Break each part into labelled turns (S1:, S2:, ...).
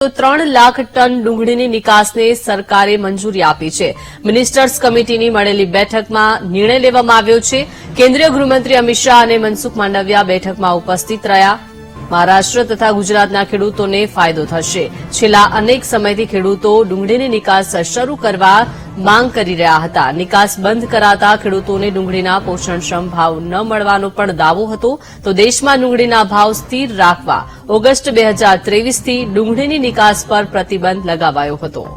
S1: 3 lakh ton ડુંગળીની નિકાસને સરકારે મંજૂરી આપી છે। મિનિસ્ટર્સ કમિટીની મળેલી બેઠકમાં નિર્ણય લેવામાં આવ્યો છે। કેન્દ્રીય ગૃહમંત્રી અમિત શાહ અને મનસુખ માંડવિયા બેઠકમાં ઉપસ્થિત રહ્યા। મહારાષ્ટ્ર તથા ગુજરાતના ખેડૂતોને ફાયદો થશે। છેલ્લા અનેક સમયથી ખેડૂતો ડુંગળીની નિકાસ શરૂ કરવા માંગ કરી રહ્યા હતા। નિકાસ બંધ કરાતા ખેડૂતોને ડુંગળીના પોષણક્ષમ ભાવ ન મળવાનો પણ દાવો હતો। તો દેશમાં ડુંગળીના ભાવ સ્થિર રાખવા ઓગસ્ટ 2023થી ડુંગળીની નિકાસ પર પ્રતિબંધ લગાવાયો હતો।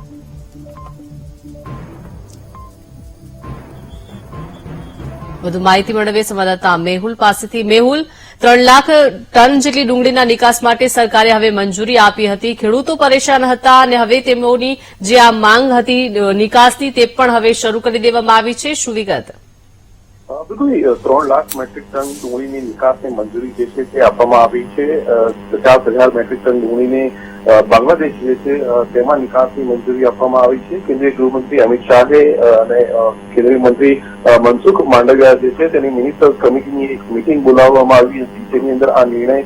S1: વધુ માહિતી મેળવીએ સંવાદદાતા મેહુલ પાસેથી। મેહુલ, 3 લાખ ટન જેટલી ડુંગળીના નિકાસ માટે સરકારે હવે મંજૂરી આપી હતી। ખેડૂતો પરેશાન હતા અને હવે તેમની જે આ માંગ હતી નિકાસની તે પણ હવે શરૂ કરી દેવામાં આવી છે। શું વિગત?
S2: બિલકુલ 3 લાખ મેટ્રિક ટન ડુંગળીની નિકાસની મંજૂરી જે છે તે આપવામાં આવી છે। 50,000 મેટ્રિક ટન ડુંગળીને બાંગ્લાદેશ જે છે તેમાં નિકાસની મંજૂરી આપવામાં આવી છે। કેન્દ્રીય ગૃહમંત્રી અમિત શાહે અને કેન્દ્રીય મંત્રી મનસુખ માંડવિયા જે છે તેની મિનિસ્ટર્સ કમિટીની એક મિટિંગ બોલાવવામાં આવી હતી, જેની અંદર આ નિર્ણય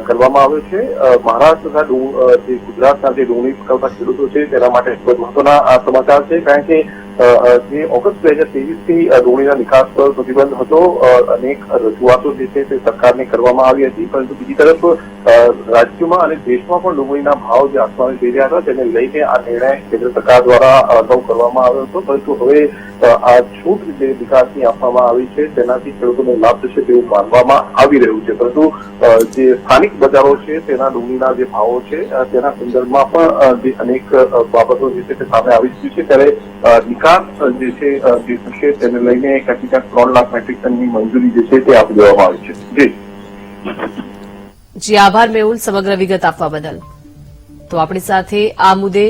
S2: કરવામાં આવ્યો છે। મહારાષ્ટ્ર તથા જે ગુજરાતના જે ડુંગળી પકવતા ખેડૂતો છે તેના માટે ખૂબ જ મહત્વના આ સમાચાર છે, કારણ કે જે ઓગસ્ટ 2023થી ડુંગળીના નિકાસ પર પ્રતિબંધ હતો। અનેક રજૂઆતો જે છે તે સરકારને કરવામાં આવી હતી, પરંતુ બીજી તરફ રાજ્યોમાં અને દેશમાં પણ ડુંગળીના ભાવ જે આસમાને જઈ રહ્યા હતા તેને લઈને આ નિર્ણય કેન્દ્ર સરકાર દ્વારા અગાઉ કરવામાં આવ્યો હતો, પરંતુ હવે આ છૂટ જે નિકાસની આપવામાં આવી છે તેનાથી ખેડૂતોને લાભ થશે તેવું માનવામાં આવી રહ્યું છે। પરંતુ જે સ્થાનિક બજારો છે તેના ડુંગળીના જે ભાવો છે તેના સંદર્ભમાં પણ જે અનેક બાબતો જે છે તે સામે આવી ચૂકી છે, ત્યારે નિકાસ જે છે જે થશે તેને લઈને ક્યાંક 3 લાખ મેટ્રિક ટનની મંજૂરી જે છે તે આપી દેવામાં આવી છે।
S1: જી આભાર મેહુલ સમગ્ર વિગત આપવા બદલ। તો આપણી સાથે આ મુદ્દે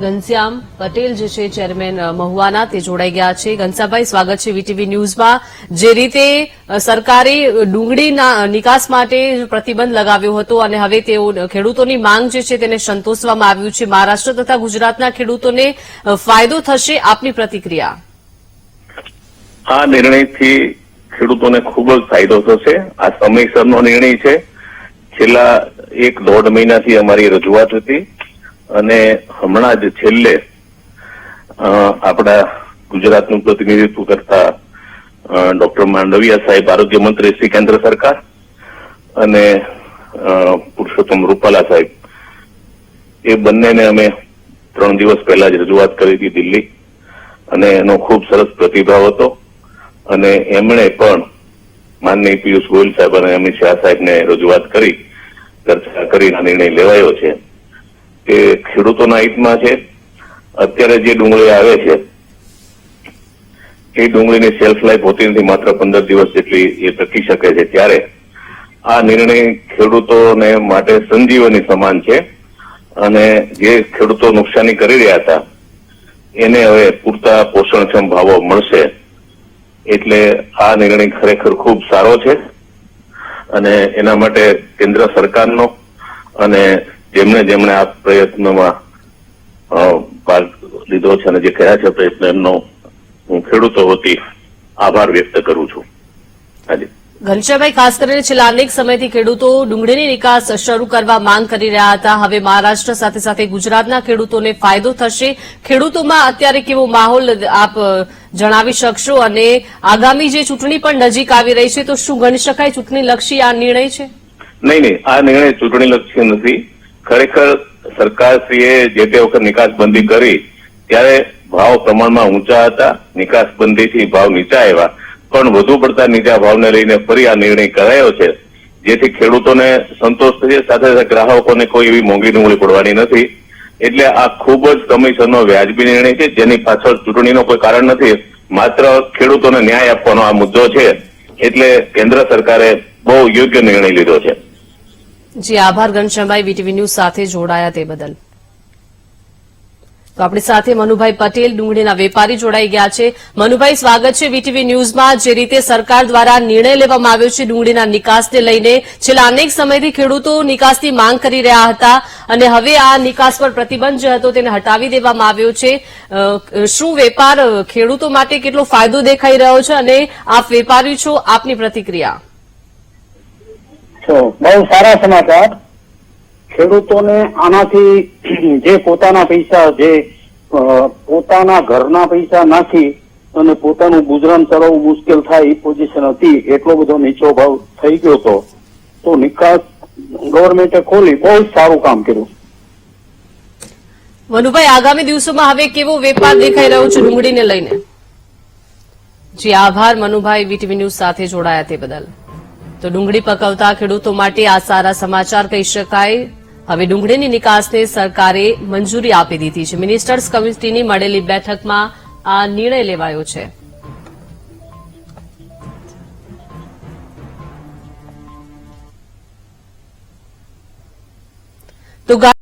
S1: ઘનશ્યામ પટેલ જે છે ચેરમેન મહુવાના તે જોડાઈ ગયા છે। ઘનશ્યામભાઈ, સ્વાગત છે વીટીવી ન્યૂઝમાં। જે રીતે સરકારે ડુંગળીના નિકાસ માટે પ્રતિબંધ લગાવ્યો હતો અને હવે તેઓ ખેડૂતોની માંગ જે છે તેને સંતોષવામાં આવ્યું છે, મહારાષ્ટ્ર તથા ગુજરાતના ખેડૂતોને ફાયદો થશે, આપની પ્રતિક્રિયા?
S3: આ નિર્ણયથી ખેડૂતોને ખૂબ જ ફાયદો થશે। આ સમયસરનો નિર્ણય છે। છેલ્લા 1-1.5 મહિનાથી અમારી રજૂઆત હતી અને હમણાં જ છેલ્લે આપણા ગુજરાતનું પ્રતિનિધિત્વ કરતા ડોક્ટર માંડવિયા સાહેબ, આરોગ્ય મંત્રી શ્રી કેન્દ્ર સરકાર, અને પુરુષોત્તમ રૂપાલા સાહેબ, એ બંનેને અમે 3 દિવસ પહેલા જ રજૂઆત કરી હતી દિલ્હી, અને એનો ખૂબ સરસ પ્રતિભાવ હતો। અને એમણે પણ માનનીય પિયુષ ગોયલ સાહેબ અને અમિત શાહ સાહેબને રજૂઆત કરી, ચર્ચા કરીને નિર્ણય લેવાયો છે કે ખેડૂતોના હિતમાં છે। અત્યારે જે ડુંગળી આવે છે એ ડુંગળીની શેલ્ફ લાઈફ હોતી નથી, માત્ર 15 દિવસ જેટલી એ ટકી શકે છે, ત્યારે આ નિર્ણય ખેડૂતોને માટે સંજીવની સમાન છે। અને જે ખેડૂતો નુકસાની કરી રહ્યા હતા એને હવે પૂરતા પોષણક્ષમ ભાવો મળશે, એટલે આ નિર્ણય ખરેખર ખૂબ સારો છે। અને એના માટે કેન્દ્ર સરકારનો અને જેમણે આ પ્રયત્નમાં ભાગ લીધો છે અને જે કર્યા છે પ્રયત્ન, એમનો હું ખેડૂતો વતી આભાર વ્યક્ત કરું છું। હાજી
S1: ઘનશ્યામભાઈ, ખાસ કરીને છેલ્લા અનેક સમયથી ખેડૂતો ડુંગળીની નિકાસ શરૂ કરવા માંગ કરી રહ્યા હતા। હવે મહારાષ્ટ્ર સાથે સાથે ગુજરાતના ખેડૂતોને ફાયદો થશે। ખેડૂતોમાં અત્યારે કેવો માહોલ આપ જણાવી શકશો? અને આગામી જે ચૂંટણી પણ નજીક આવી રહી છે, તો શું ગણી શકાય ચૂંટણીલક્ષી આ નિર્ણય છે?
S3: નહીં, આ નિર્ણય ચૂંટણીલક્ષી નથી। ખરેખર સરકારશ્રીએ જે તે વખત નિકાસબંધી કરી ત્યારે ભાવ પ્રમાણમાં ઊંચા હતા, નિકાસબંધીથી ભાવ નીચા આવ્યા, પણ વધુ પડતા નીચા ભાવને લઈને ફરી આ નિર્ણય કરાયો છે, જેથી ખેડૂતોને સંતોષ થશે, સાથે સાથે ગ્રાહકોને કોઈ એવી મોંઘી ડુંગળી પડવાની નથી। એટલે આ ખૂબ જ સમયસરનો વ્યાજબી નિર્ણય છે, જેની પાછળ ચૂંટણીનો કોઈ કારણ નથી, માત્ર ખેડૂતોને ન્યાય આપવાનો આ મુદ્દો છે। એટલે કેન્દ્ર સરકારે બહુ યોગ્ય નિર્ણય લીધો છે।
S1: જી આભાર ઘનશ્યામભાઈ, વીટીવી ન્યૂઝ સાથે જોડાયા તે બદલ। તો આપણી સાથે મનુભાઈ પટેલ, ડુંગળીના વેપારી, જોડાઈ ગયા છે। મનુભાઈ, સ્વાગત છે વીટીવી ન્યૂઝમાં। જે રીતે સરકાર દ્વારા નિર્ણય લેવામાં આવ્યો છે ડુંગળીના નિકાસને લઈને, છેલ્લા અનેક સમયથી ખેડૂતો નિકાસની માંગ કરી રહ્યા હતા અને હવે આ નિકાસ પર પ્રતિબંધ જે હતો તેને હટાવી દેવામાં આવ્યો છે। શું વેપાર ખેડૂતો માટે કેટલો ફાયદો દેખાઈ રહ્યો છે અને આપ વેપારી છો, આપની પ્રતિક્રિયા?
S4: બહુ સારા સમાચાર। ખેડૂતોને આનાથી જે પોતાના પૈસા પોતાના ઘરના પૈસા નાખી અને પોતાનું ગુજરાન ચલાવવું મુશ્કેલ થાય એ પોઝિશન હતી, એટલો બધો નીચો ભાવ થઈ ગયો હતો. તો નિકાસ ગવર્મેન્ટે ખોલી, બહુ જ સારું કામ કર્યું.
S1: મનુભાઈ, આગામી દિવસોમાં હવે કેવો વેપાર દેખાઈ રહ્યો છે ડુંગળીને લઈને? જી આભાર મનુભાઈ, વીટીવી ન્યૂઝ સાથે જોડાયા તે બદલ. તો ડુંગળી પકવતા ખેડૂતો માટે આ સારા સમાચાર કહી શકાય. હવે ડુંગળીની નિકાસને સરકારે મંજૂરી આપી દીધી છે. મિનિસ્ટર્સ કમિટીની મળેલી બેઠકમાં આ નિર્ણય લેવાયો છે. તો